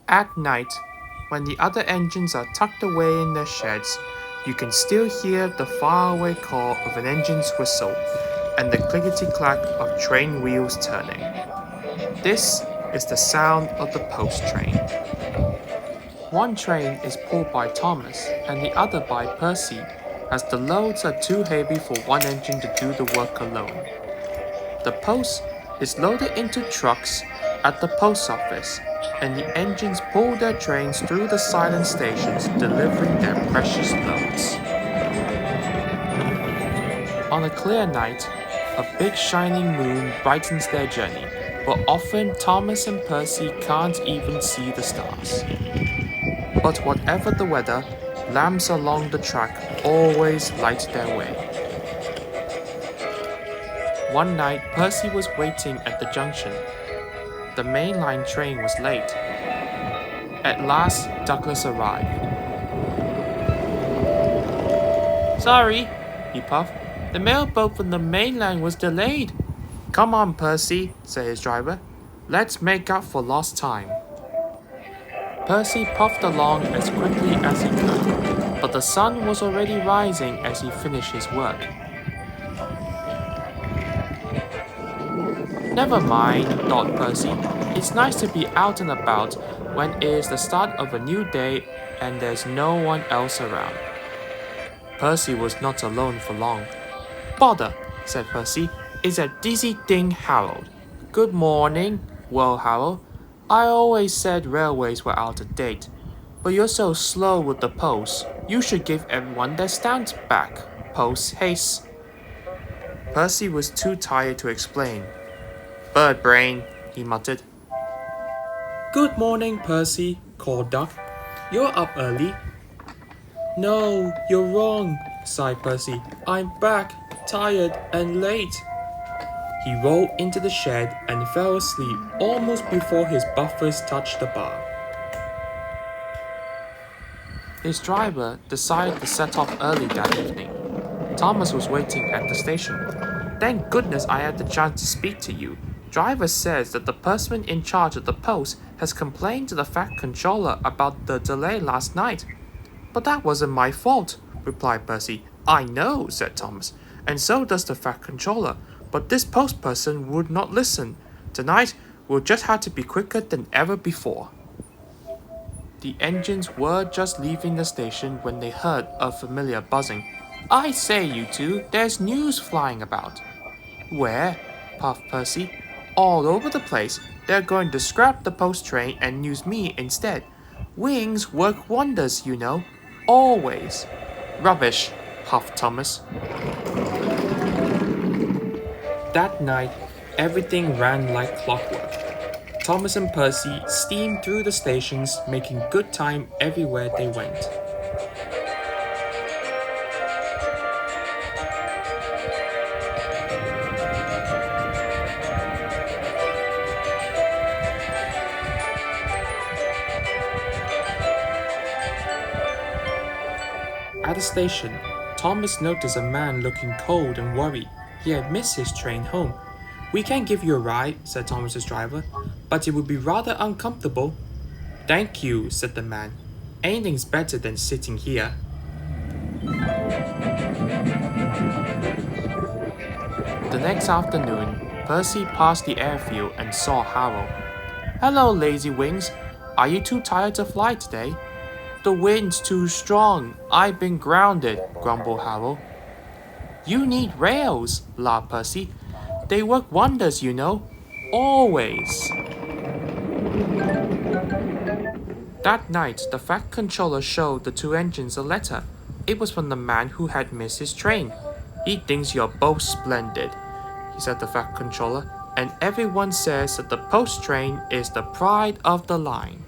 At night, when the other engines are tucked away in their sheds, you can still hear the faraway call of an engine's whistle and the clickety-clack of train wheels turning. This is the sound of the post train. One train is pulled by Thomas and the other by Percy, as the loads are too heavy for one engine to do the work alone. The post is loaded into trucks at the post office, and the engines pull their trains through the silent stations delivering their precious loads. On a clear night, a big shining moon brightens their journey, but often Thomas and Percy can't even see the stars. But whatever the weather, lamps along the track always light their way. One night, Percy was waiting at the junction. The mainline train was late. At last, Douglas arrived. "Sorry," he puffed. "The mailboat from the mainland was delayed." "Come on, Percy," said his driver. "Let's make up for lost time." Percy puffed along as quickly as he could, but the sun was already rising as he finished his work. "Never mind," thought Percy. "It's nice to be out and about when it is the start of a new day and there's no one else around." Percy was not alone for long. "Bother," said Percy. "It's that dizzy thing Harold." "Good morning." "Well, Harold, I always said railways were out of date, but you're so slow with the post. You should give everyone their stamps back. Post haste." Percy was too tired to explain. "Bird brain," he muttered. "Good morning, Percy," called Duck. "You're up early." "No, you're wrong," sighed Percy. "I'm back, tired and late." He rolled into the shed and fell asleep almost before his buffers touched the bar. His driver decided to set off early that evening. Thomas was waiting at the station. "Thank goodness I had the chance to speak to you. Driver says that the person in charge of the post has complained to the Fat Controller about the delay last night." "But that wasn't my fault," replied Percy. "I know," said Thomas, "and so does the Fat Controller, but this post person would not listen. Tonight, we'll just have to be quicker than ever before." The engines were just leaving the station when they heard a familiar buzzing. "I say, you two, there's news flying about." "Where?" puffed Percy. "All over the place. They're going to scrap the post train and use me instead. Wings work wonders, you know. Always." "Rubbish," huffed Thomas. That night, everything ran like clockwork. Thomas and Percy steamed through the stations, making good time everywhere they went. At the station, Thomas noticed a man looking cold and worried. He had missed his train home. "We can give you a ride," said Thomas's driver, "but it would be rather uncomfortable." "Thank you," said the man. "Anything's better than sitting here." The next afternoon, Percy passed the airfield and saw Harold. "Hello, lazy wings. Are you too tired to fly today?" "The wind's too strong. I've been grounded," grumbled Harold. "You need rails," laughed Percy. "They work wonders, you know. Always." That night, the Fat Controller showed the two engines a letter. It was from the man who had missed his train. "He thinks you're both splendid," he said to the Fat Controller, "and everyone says that the post train is the pride of the line."